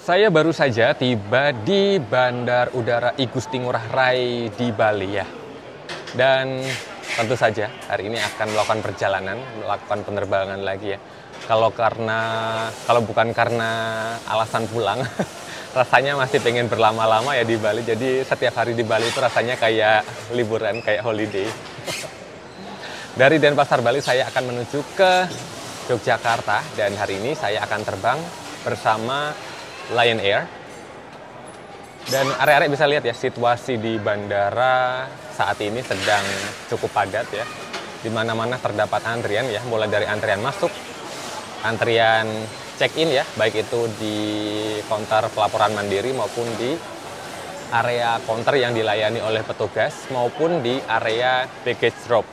Saya baru saja tiba di Bandar Udara I Gusti Ngurah Rai di Bali ya. Dan tentu saja hari ini akan melakukan penerbangan lagi ya. Kalau bukan karena alasan pulang, rasanya masih pengen berlama-lama ya di Bali. Jadi setiap hari di Bali itu rasanya kayak liburan, kayak holiday. Dari Denpasar, Bali saya akan menuju ke Yogyakarta dan hari ini saya akan terbang bersama Lion Air. Dan arek-arek bisa lihat ya, situasi di bandara saat ini sedang cukup padat ya. Di mana-mana terdapat antrian ya, mulai dari antrian masuk, antrian check-in ya, baik itu di counter pelaporan mandiri maupun di area counter yang dilayani oleh petugas maupun di area baggage drop.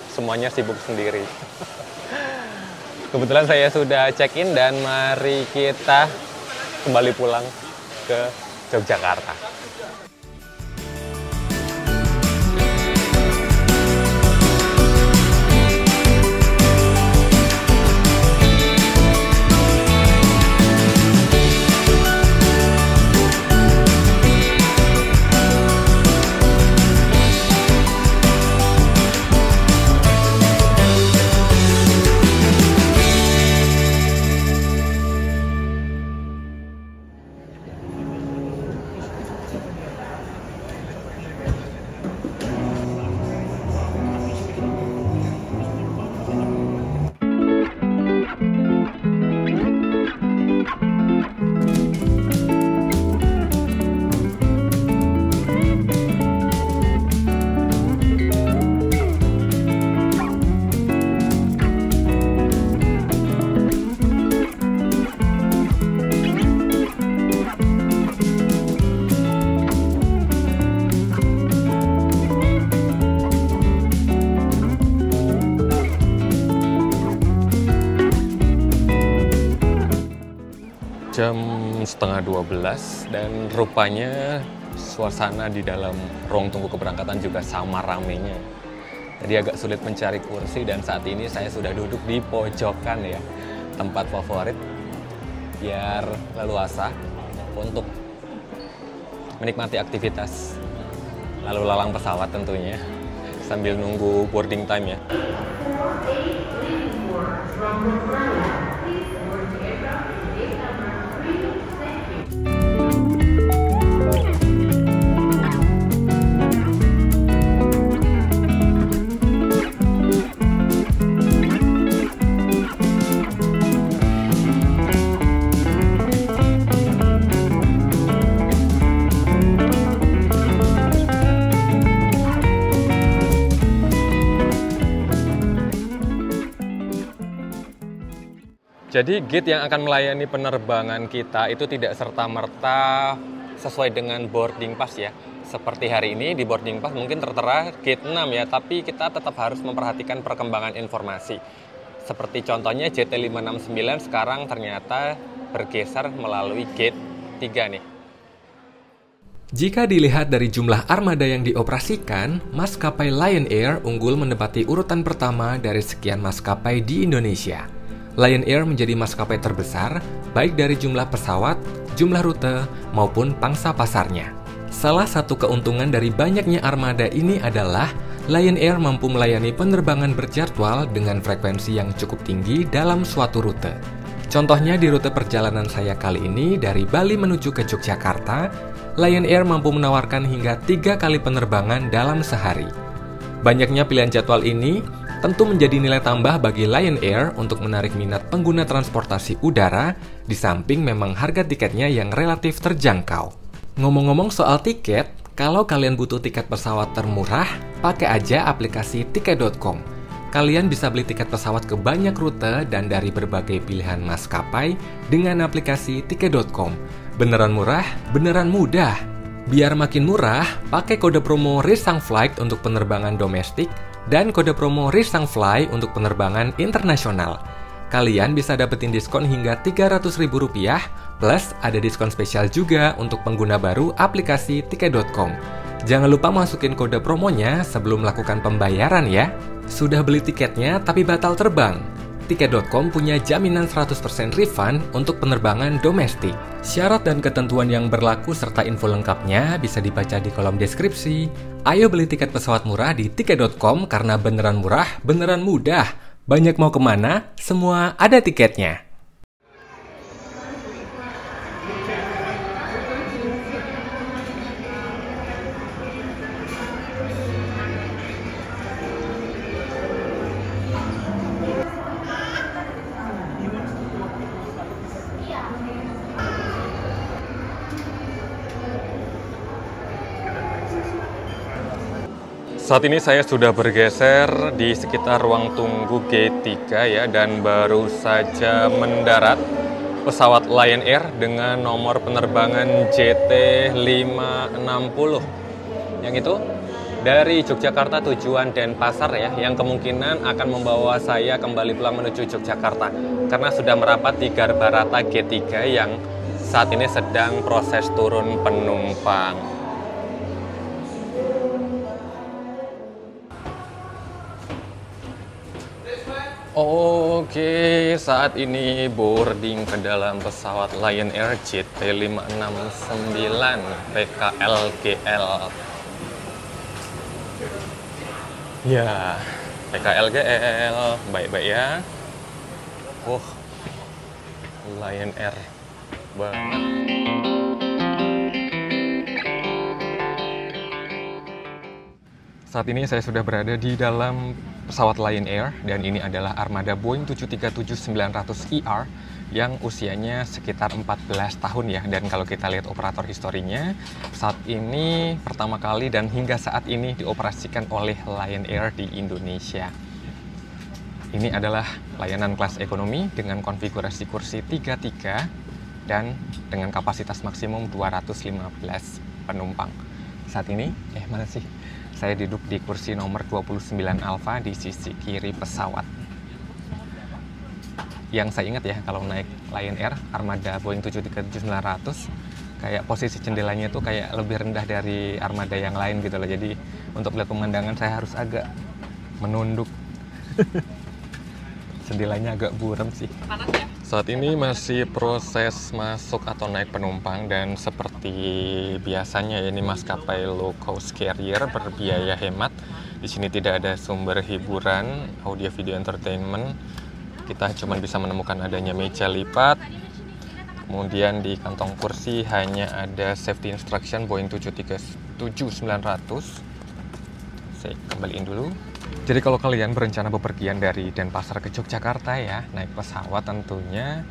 Semuanya sibuk sendiri. Kebetulan saya sudah check-in dan mari kita kembali pulang ke Yogyakarta. Jam setengah 12 dan rupanya suasana di dalam ruang tunggu keberangkatan juga sama ramenya. Jadi agak sulit mencari kursi dan saat ini saya sudah duduk di pojokan ya, tempat favorit biar leluasa untuk menikmati aktivitas lalu lalang pesawat tentunya sambil nunggu boarding time ya. Jadi gate yang akan melayani penerbangan kita itu tidak serta-merta sesuai dengan boarding pass ya. Seperti hari ini di boarding pass mungkin tertera gate 6 ya, tapi kita tetap harus memperhatikan perkembangan informasi. Seperti contohnya JT569 sekarang ternyata bergeser melalui gate 3 nih. Jika dilihat dari jumlah armada yang dioperasikan, maskapai Lion Air unggul menempati urutan pertama dari sekian maskapai di Indonesia. Lion Air menjadi maskapai terbesar, baik dari jumlah pesawat, jumlah rute, maupun pangsa pasarnya. Salah satu keuntungan dari banyaknya armada ini adalah Lion Air mampu melayani penerbangan berjadwal dengan frekuensi yang cukup tinggi dalam suatu rute. Contohnya di rute perjalanan saya kali ini dari Bali menuju ke Yogyakarta, Lion Air mampu menawarkan hingga 3 kali penerbangan dalam sehari. Banyaknya pilihan jadwal ini tentu menjadi nilai tambah bagi Lion Air untuk menarik minat pengguna transportasi udara, di samping memang harga tiketnya yang relatif terjangkau. Ngomong-ngomong soal tiket, kalau kalian butuh tiket pesawat termurah, pakai aja aplikasi tiket.com. Kalian bisa beli tiket pesawat ke banyak rute dan dari berbagai pilihan maskapai dengan aplikasi tiket.com. Beneran murah, beneran mudah. Biar makin murah, pakai kode promo Risang Flight untuk penerbangan domestik dan kode promo Risang Fly untuk penerbangan internasional. Kalian bisa dapetin diskon hingga Rp300.000 plus ada diskon spesial juga untuk pengguna baru aplikasi tiket.com. Jangan lupa masukin kode promonya sebelum melakukan pembayaran ya. Sudah beli tiketnya tapi batal terbang? Tiket.com punya jaminan 100% refund untuk penerbangan domestik. Syarat dan ketentuan yang berlaku serta info lengkapnya bisa dibaca di kolom deskripsi. Ayo beli tiket pesawat murah di Tiket.com karena beneran murah, beneran mudah. Banyak mau kemana? Semua ada tiketnya. Saat ini saya sudah bergeser di sekitar ruang tunggu Gate 3 ya, dan baru saja mendarat pesawat Lion Air dengan nomor penerbangan JT560. Yang itu dari Yogyakarta tujuan Denpasar ya, yang kemungkinan akan membawa saya kembali pulang menuju Yogyakarta karena sudah merapat di Garbarata Gate 3 yang saat ini sedang proses turun penumpang. Oke, saat ini boarding ke dalam pesawat Lion Air JT569 PKLGL. Ya, PKLGL, baik-baik ya. Lion Air banget. Saat ini saya sudah berada di dalam pesawat Lion Air dan ini adalah armada Boeing 737-900ER yang usianya sekitar 14 tahun ya. Dan kalau kita lihat operator historinya, saat ini pertama kali dan hingga saat ini dioperasikan oleh Lion Air di Indonesia. Ini adalah layanan kelas ekonomi dengan konfigurasi kursi 33 dan dengan kapasitas maksimum 215 penumpang. Saat ini, mana sih? Saya duduk di kursi nomor 29 Alpha di sisi kiri pesawat. Yang saya ingat ya, kalau naik Lion Air armada Boeing 737-900, kayak posisi jendelanya tuh kayak lebih rendah dari armada yang lain gitu loh. Jadi untuk melihat pemandangan saya harus agak menunduk. Jendelanya agak buram sih. Saat ini masih proses masuk atau naik penumpang dan seperti biasanya ini maskapai low cost carrier berbiaya hemat. Di sini tidak ada sumber hiburan, audio video entertainment. Kita cuma bisa menemukan adanya meja lipat. Kemudian di kantong kursi hanya ada safety instruction Boeing 737-900. Saya kembaliin dulu. Jadi kalau kalian berencana bepergian dari Denpasar ke Yogyakarta ya, naik pesawat tentunya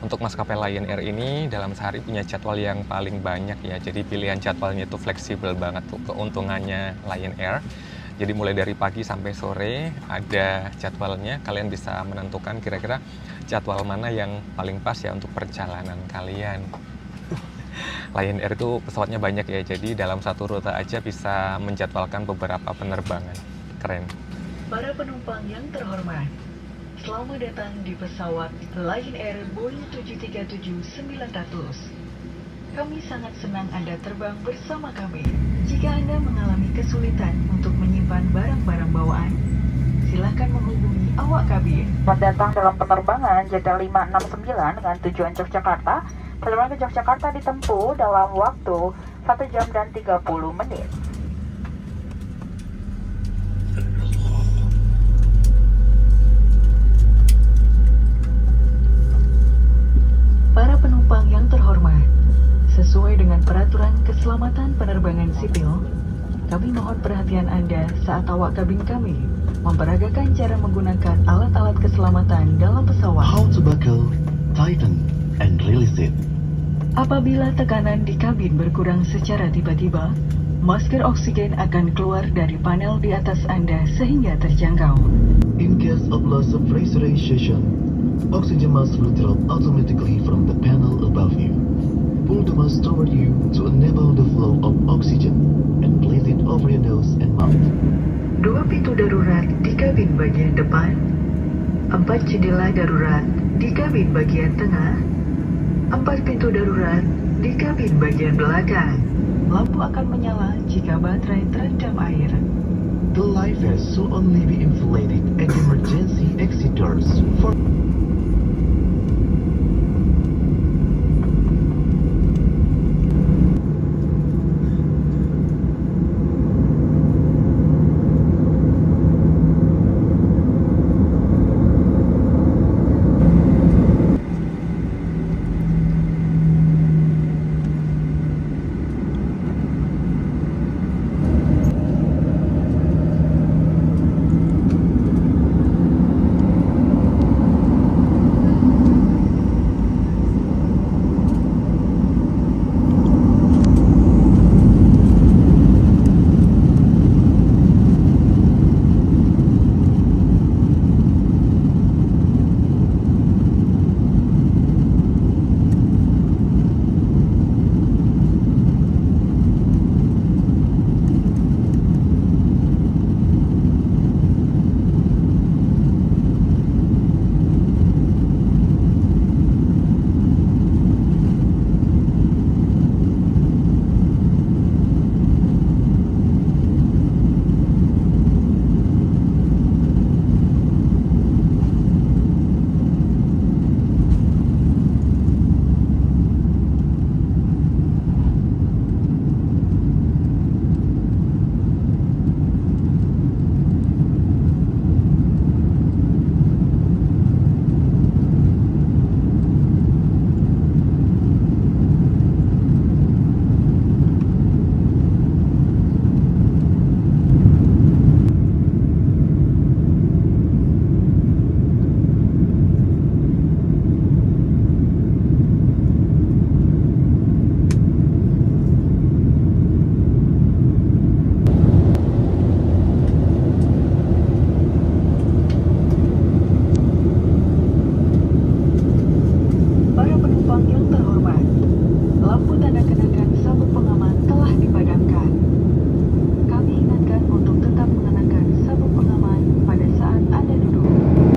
untuk maskapai Lion Air ini dalam sehari punya jadwal yang paling banyak ya. Jadi pilihan jadwalnya itu fleksibel banget tuh, keuntungannya Lion Air. Jadi mulai dari pagi sampai sore ada jadwalnya, kalian bisa menentukan kira-kira jadwal mana yang paling pas ya untuk perjalanan kalian. Lion Air itu pesawatnya banyak ya, jadi dalam satu rute aja bisa menjadwalkan beberapa penerbangan. Keren. Para penumpang yang terhormat, selamat datang di pesawat Lion Air Boeing 737-900. Kami sangat senang Anda terbang bersama kami. Jika Anda mengalami kesulitan untuk menyimpan barang-barang bawaan, silakan menghubungi awak kabin. Selamat datang dalam penerbangan JT569 dengan tujuan Yogyakarta. Penerbangan ke Yogyakarta ditempuh dalam waktu 1 jam dan 30 menit. Para penumpang yang terhormat, sesuai dengan peraturan keselamatan penerbangan sipil, kami mohon perhatian Anda saat awak kabin kami memperagakan cara menggunakan alat-alat keselamatan dalam pesawat. How to buckle, tighten, and release it. Apabila tekanan di kabin berkurang secara tiba-tiba, masker oksigen akan keluar dari panel di atas Anda sehingga terjangkau. In case of loss of pressurization, oxygen mask will drop automatically from the panel above you. Pull the mask toward you to enable the flow of oxygen and place it over your nose and mouth. 2 pintu darurat di kabin bagian depan, 4 jendela darurat di kabin bagian tengah, 4 pintu darurat di kabin bagian belakang. Lampu akan menyala jika baterai terendam air. The life vest should only be inflated at emergency exit doors. For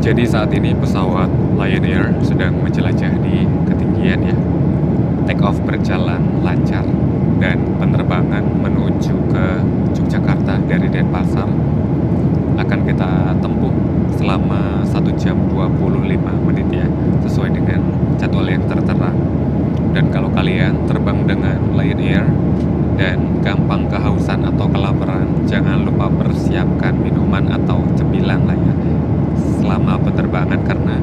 Jadi saat ini pesawat Lion Air sedang menjelajah di ketinggian ya. Take off berjalan lancar dan penerbangan menuju ke Yogyakarta dari Denpasar akan kita tempuh selama 1 jam 25 menit ya, sesuai dengan jadwal yang tertera. Dan kalau kalian terbang dengan Lion Air dan gampang kehausan atau kelaparan, jangan lupa persiapkan minuman atau cemilan lah ya selama penerbangan, karena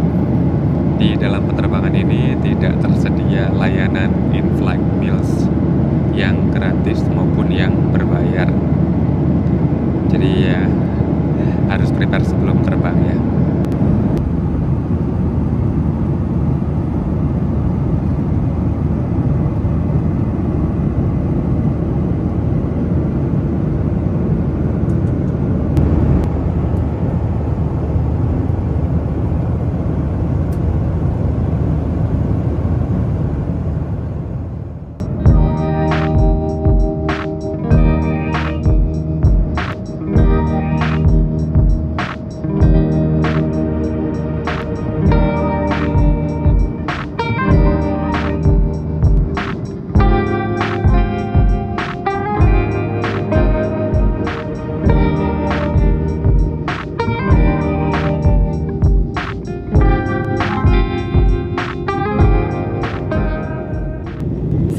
di dalam penerbangan ini tidak tersedia layanan in-flight meals yang gratis maupun yang berbayar. Jadi ya harus prepare sebelum terbang ya.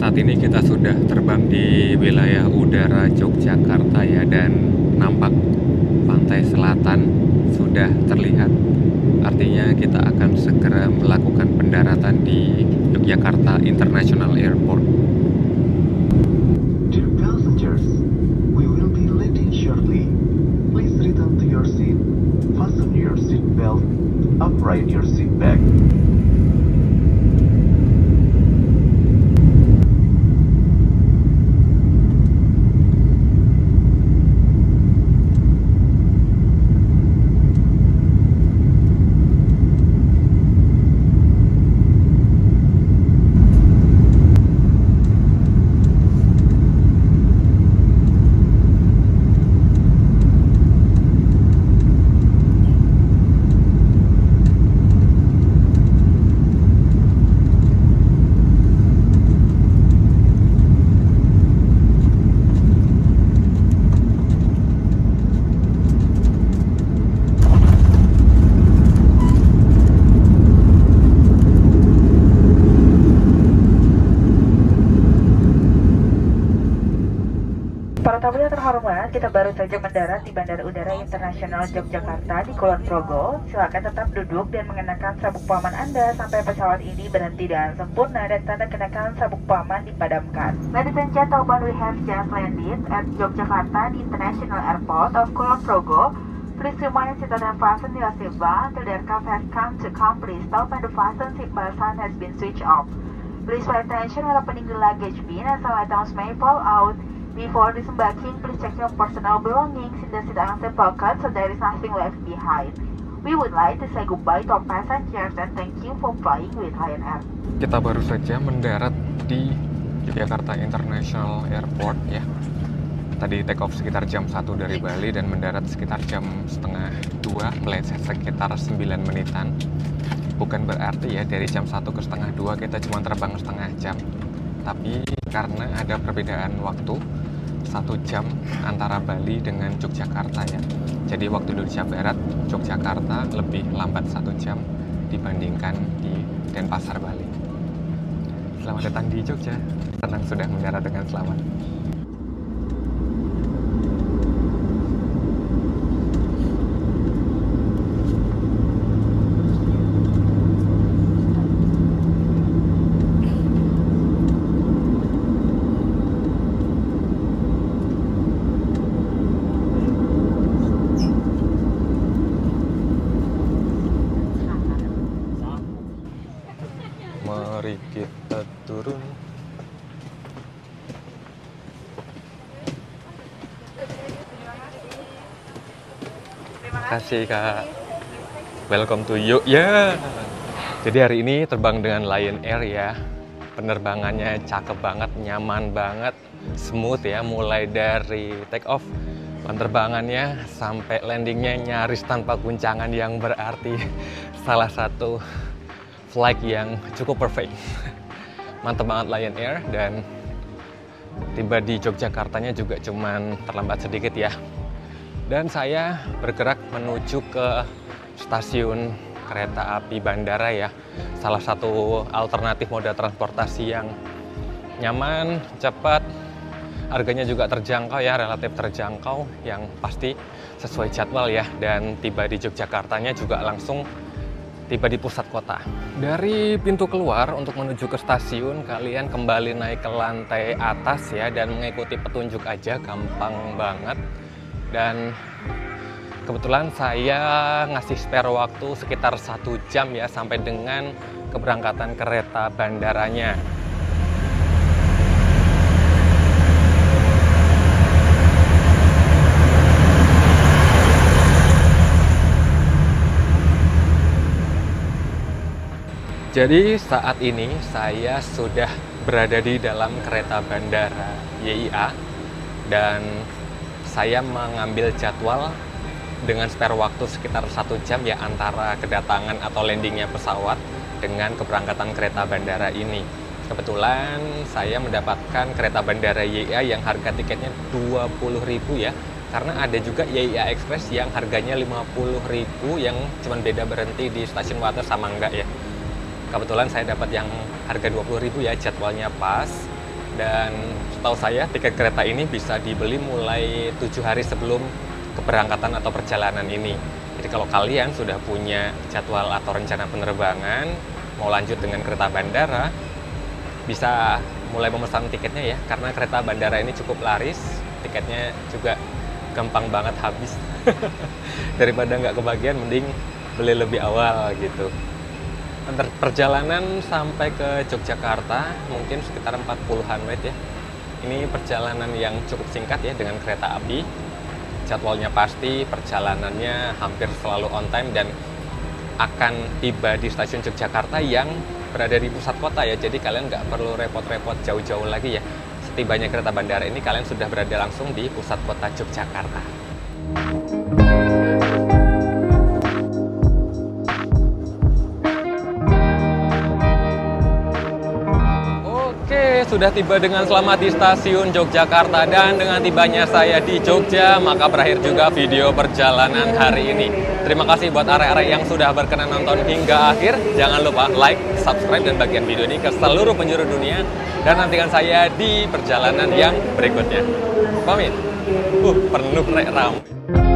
Saat ini kita sudah terbang di wilayah udara Yogyakarta ya, dan nampak pantai selatan sudah terlihat. Artinya kita akan segera melakukan pendaratan di Yogyakarta International Airport. Dear passengers, we will be landing shortly. Please return to your seat. Fasten your seat belt. Upright your seat back. tamu yang terhormat, kita baru saja mendarat di Bandara Udara Internasional Yogyakarta di Kulon Progo. Silakan tetap duduk dan mengenakan sabuk pengaman Anda sampai pesawat ini berhenti dengan sempurna dan tanda kenakan sabuk pengaman dipadamkan. Ladies and gentlemen, we have just landed at Yogyakarta the International Airport of Kulon Progo. Please remind seatbelt and fasten your seatbelt until the aircraft has come to complete stop and the fasten seatbelt sign has been switched off. Please pay attention while opening the luggage bin as some items may fall out. Before disembarking, please check your personal belongings in the seat and the pocket so there is nothing left behind. We would like to say goodbye to our passengers and thank you for flying with Lion Air. Kita baru saja mendarat di Yogyakarta International Airport ya. Tadi take off sekitar jam 1 dari Bali dan mendarat sekitar jam setengah 2, meleset sekitar 9 menitan. Bukan berarti ya dari jam 1 ke setengah 2 kita cuma terbang setengah jam. Tapi karena ada perbedaan waktu 1 jam antara Bali dengan Yogyakarta ya. Jadi waktu Indonesia Barat, Yogyakarta lebih lambat 1 jam dibandingkan di Denpasar, Bali. Selamat datang di Jogja. Senang sudah mendarat dengan selamat. Mari kita turun. Terima kasih Kak. Welcome to Yogyakarta. Jadi hari ini terbang dengan Lion Air ya. Penerbangannya cakep banget, nyaman banget, smooth ya. Mulai dari take off, penerbangannya sampai landingnya nyaris tanpa guncangan yang berarti salah satu flight yang cukup perfect. Mantap banget Lion Air dan tiba di Yogyakartanya juga cuman terlambat sedikit ya. Dan saya bergerak menuju ke stasiun kereta api bandara ya. Salah satu alternatif moda transportasi yang nyaman, cepat, harganya juga terjangkau ya, relatif terjangkau, yang pasti sesuai jadwal ya. Dan tiba di Yogyakartanya juga langsung tiba di pusat kota. Dari pintu keluar untuk menuju ke stasiun, kalian kembali naik ke lantai atas ya dan mengikuti petunjuk aja, gampang banget. Dan kebetulan saya ngasih spare waktu sekitar 1 jam ya sampai dengan keberangkatan kereta bandaranya. Jadi saat ini saya sudah berada di dalam kereta bandara YIA dan saya mengambil jadwal dengan spare waktu sekitar 1 jam ya antara kedatangan atau landingnya pesawat dengan keberangkatan kereta bandara ini. Kebetulan saya mendapatkan kereta bandara YIA yang harga tiketnya 20.000 ya. Karena ada juga YIA Express yang harganya 50.000 yang cuma beda berhenti di stasiun Wates sama enggak ya. Kebetulan saya dapat yang harga 20.000 ya, jadwalnya pas. Dan setahu saya tiket kereta ini bisa dibeli mulai 7 hari sebelum keberangkatan atau perjalanan ini. Jadi kalau kalian sudah punya jadwal atau rencana penerbangan, mau lanjut dengan kereta bandara, bisa mulai memesan tiketnya ya. Karena kereta bandara ini cukup laris, tiketnya juga gampang banget habis. Daripada nggak kebagian, mending beli lebih awal gitu. Perjalanan sampai ke Yogyakarta mungkin sekitar 40-an menit ya. Ini perjalanan yang cukup singkat ya dengan kereta api. Jadwalnya pasti, perjalanannya hampir selalu on time dan akan tiba di stasiun Yogyakarta yang berada di pusat kota ya. Jadi kalian nggak perlu repot-repot jauh-jauh lagi ya. Setibanya kereta bandara ini kalian sudah berada langsung di pusat kota Yogyakarta. Sudah tiba dengan selamat di stasiun Yogyakarta dan dengan tibanya saya di Jogja, maka berakhir juga video perjalanan hari ini. Terima kasih buat arek-arek yang sudah berkenan nonton hingga akhir. Jangan lupa like, subscribe, dan bagian video ini ke seluruh penjuru dunia. Dan nantikan saya di perjalanan yang berikutnya. Pamit. Penuh rek ram.